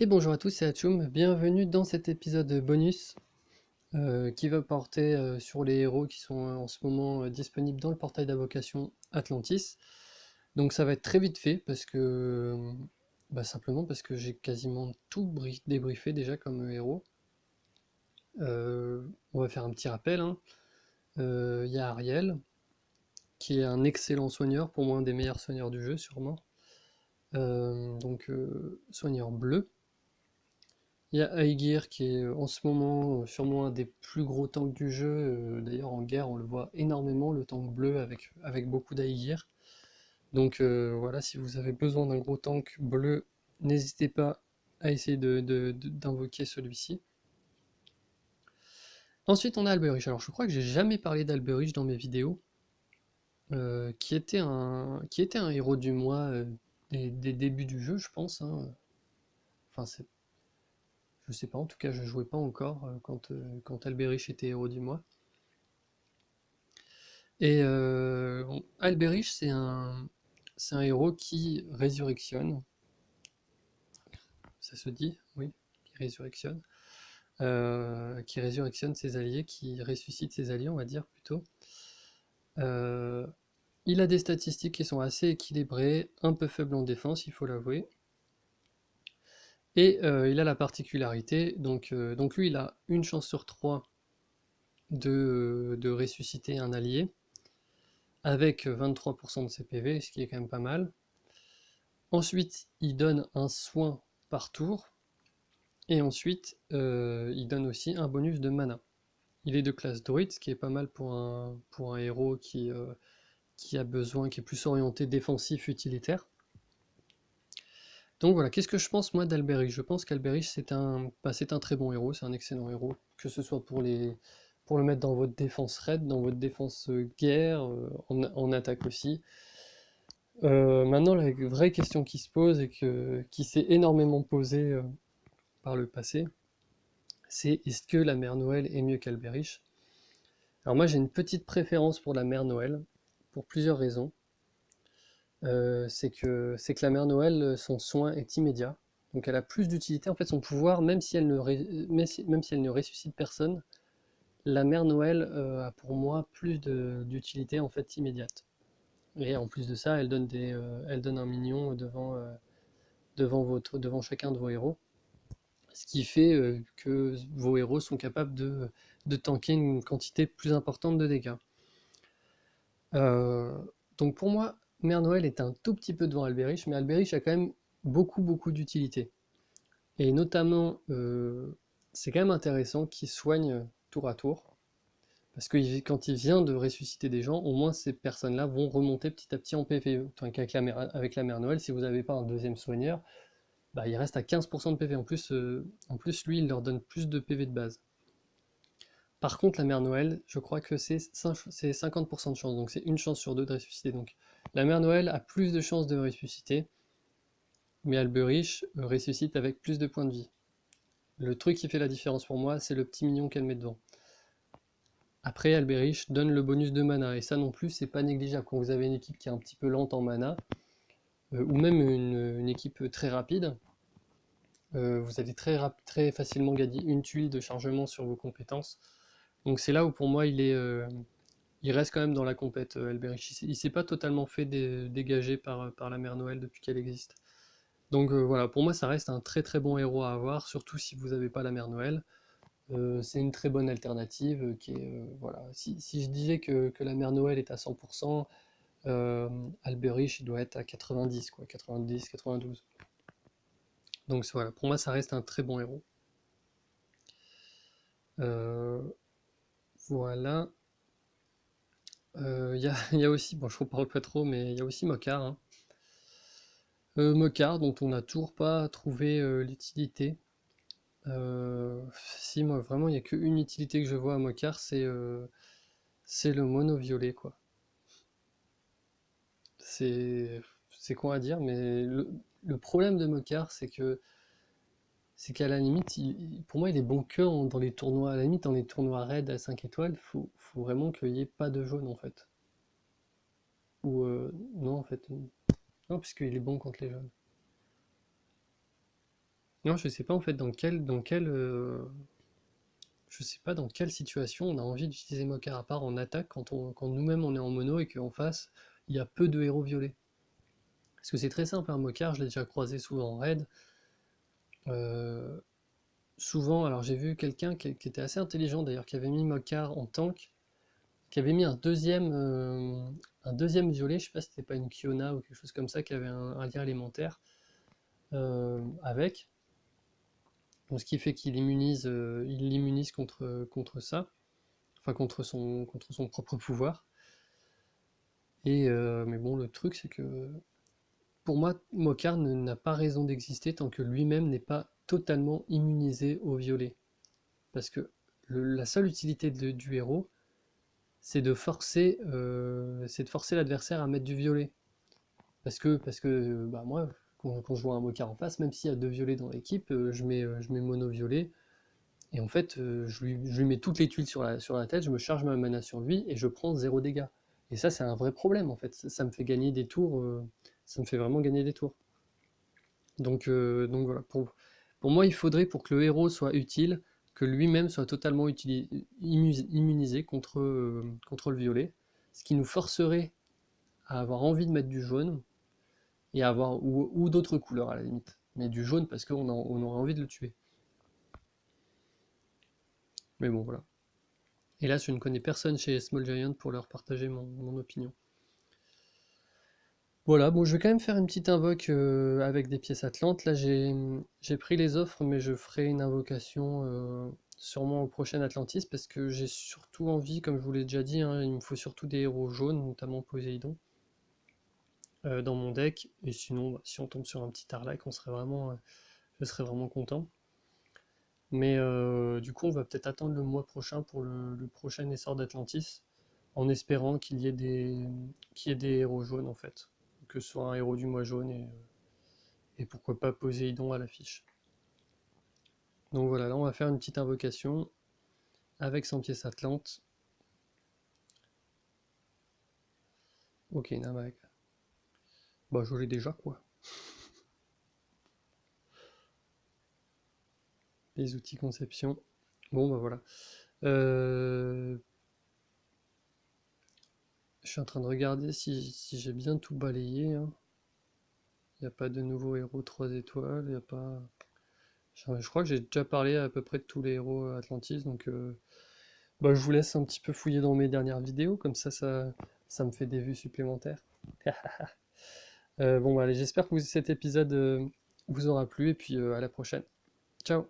Et bonjour à tous, c'est Atchoum, bienvenue dans cet épisode bonus qui va porter sur les héros qui sont en ce moment disponibles dans le portail d'invocation Atlantis. Donc ça va être très vite fait parce que simplement parce que j'ai quasiment tout débriefé déjà comme héros. On va faire un petit rappel, hein. Il y a Ariel, qui est un excellent soigneur, pour moi un des meilleurs soigneurs du jeu sûrement. Soigneur bleu. Il y a Aegir qui est en ce moment sûrement un des plus gros tanks du jeu. D'ailleurs en guerre on le voit énormément, le tank bleu avec beaucoup d'Aegir. Voilà, si vous avez besoin d'un gros tank bleu, n'hésitez pas à essayer d'invoquer celui-ci. Ensuite on a Alberich. Alors je crois que j'ai jamais parlé d'Alberich dans mes vidéos, qui était un héros du mois des débuts du jeu je pense, hein. Enfin c'est Je sais pas, en tout cas je jouais pas encore quand Alberich était héros du mois. Alberich c'est un héros qui résurrectionne, ça se dit, oui, qui résurrectionne ses alliés, qui ressuscite ses alliés on va dire plutôt. Euh, il a des statistiques qui sont assez équilibrées, un peu faibles en défense il faut l'avouer. Il a la particularité, donc lui il a une chance sur trois de ressusciter un allié, avec 23% de ses PV, ce qui est quand même pas mal. Ensuite, il donne un soin par tour, et ensuite, il donne aussi un bonus de mana. Il est de classe druide, ce qui est pas mal pour un héros qui a besoin, qui est plus orienté défensif utilitaire. Donc voilà, qu'est-ce que je pense moi d'Alberich? Je pense qu'Alberich c'est un très bon héros, c'est un excellent héros, que ce soit pour le mettre dans votre défense raid, dans votre défense guerre, en attaque aussi. Maintenant, la vraie question qui se pose qui s'est énormément posée par le passé, c'est est-ce que la mère Noël est mieux qu'Alberich? Alors moi j'ai une petite préférence pour la mère Noël, pour plusieurs raisons. C'est que la mère Noël, son soin est immédiat, donc elle a plus d'utilité. En fait, son pouvoir, même si elle ne ressuscite personne, la mère Noël a pour moi plus d'utilité en fait immédiate. Et en plus de ça, elle donne un minion devant chacun de vos héros, ce qui fait que vos héros sont capables de tanker une quantité plus importante de dégâts. Euh, donc pour moi, Mère Noël est un tout petit peu devant Alberich, mais Alberich a quand même beaucoup d'utilité. Et notamment, c'est quand même intéressant qu'il soigne tour à tour, parce que quand il vient de ressusciter des gens, au moins ces personnes-là vont remonter petit à petit en PvE. Tandis avec la Mère Noël, si vous n'avez pas un deuxième soigneur, bah, il reste à 15% de PV. En plus, lui, il leur donne plus de PV de base. Par contre, la Mère Noël, je crois que c'est 50% de chance, donc c'est une chance sur deux de ressusciter. Donc la Mère Noël a plus de chances de ressusciter, mais Alberich ressuscite avec plus de points de vie. Le truc qui fait la différence pour moi, c'est le petit mignon qu'elle met devant. Après, Alberich donne le bonus de mana, et ça non plus, c'est pas négligeable. Quand vous avez une équipe qui est un petit peu lente en mana, ou même une équipe très rapide, vous allez très facilement gagner une tuile de chargement sur vos compétences. Donc c'est là où pour moi il reste quand même dans la compète, Alberich. Il s'est pas totalement fait dégager par la mère Noël depuis qu'elle existe. Voilà, pour moi ça reste un très bon héros à avoir, surtout si vous n'avez pas la mère Noël. C'est une très bonne alternative voilà. Si je disais que la mère Noël est à 100%, Alberich il doit être à 90, quoi, 90, 92. Donc voilà, pour moi ça reste un très bon héros. Euh, voilà. Il y a aussi, bon je ne reparle pas trop, mais il y a aussi Mokar, hein. Mokar dont on n'a toujours pas trouvé l'utilité. Si moi vraiment il n'y a qu'une utilité que je vois à Mokar, c'est le mono violet quoi. C'est c'est con à dire, mais le problème de Mokar c'est qu'à la limite, pour moi il est bon que dans les tournois, à la limite dans les tournois raid à 5 étoiles, faut vraiment qu'il n'y ait pas de jaune en fait. Ou non en fait, non puisqu'il est bon contre les jaunes. Non, je sais pas en fait je sais pas dans quelle situation on a envie d'utiliser Mockar, à part en attaque quand nous-mêmes on est en mono et qu'en face il y a peu de héros violets. Parce que c'est très simple, un Mockar, je l'ai déjà croisé souvent en raid. Euh, Souvent, alors j'ai vu quelqu'un qui était assez intelligent d'ailleurs, qui avait mis Mockar en tank, qui avait mis un deuxième violet, je sais pas si c'était pas une Kiona ou quelque chose comme ça, qui avait un lien élémentaire avec. Donc, ce qui fait il l'immunise contre ça, enfin contre son propre pouvoir. Mais bon, le truc c'est que pour moi, Mokar n'a pas raison d'exister tant que lui-même n'est pas totalement immunisé au violet. Parce que la seule utilité du héros, c'est de forcer l'adversaire à mettre du violet. Parce que bah moi, quand je vois un Mokar en face, même s'il y a deux violets dans l'équipe, je mets mono violet. Et en fait, je lui mets toutes les tuiles sur la tête, je me charge ma mana sur lui et je prends zéro dégâts. Et ça, c'est un vrai problème en fait. Ça me fait gagner des tours, ça me fait vraiment gagner des tours. Donc voilà, pour moi, il faudrait, pour que le héros soit utile, que lui-même soit totalement immunisé contre le violet, ce qui nous forcerait à avoir envie de mettre du jaune, et à avoir, ou d'autres couleurs à la limite. Mais du jaune parce on aurait envie de le tuer. Mais bon, voilà. Hélas, je ne connais personne chez Small Giant pour leur partager mon opinion. Voilà, bon, je vais quand même faire une petite invoque avec des pièces atlantes. Là, j'ai pris les offres, mais je ferai une invocation sûrement au prochain Atlantis parce que j'ai surtout envie, comme je vous l'ai déjà dit, hein, il me faut surtout des héros jaunes, notamment Poséidon, dans mon deck. Et sinon, bah, si on tombe sur un petit Arlac, je serais vraiment content. Mais du coup, on va peut-être attendre le mois prochain pour le prochain essor d'Atlantis, en espérant qu'il y ait des héros jaunes en fait. Que ce soit un héros du mois jaune et pourquoi pas Poséidon à l'affiche. Donc voilà, là on va faire une petite invocation avec 100 pièces Atlante. Ok, Namak. Bah je l'ai déjà quoi. Les outils conception. Bon bah voilà. Euh, je suis en train de regarder si j'ai bien tout balayé, hein. Il n'y a pas de nouveaux héros 3 étoiles, il n'y a pas. Je crois que j'ai déjà parlé à peu près de tous les héros Atlantis, donc bah, je vous laisse un petit peu fouiller dans mes dernières vidéos, comme ça me fait des vues supplémentaires. Bon, bah, allez, j'espère que cet épisode vous aura plu, et puis à la prochaine. Ciao!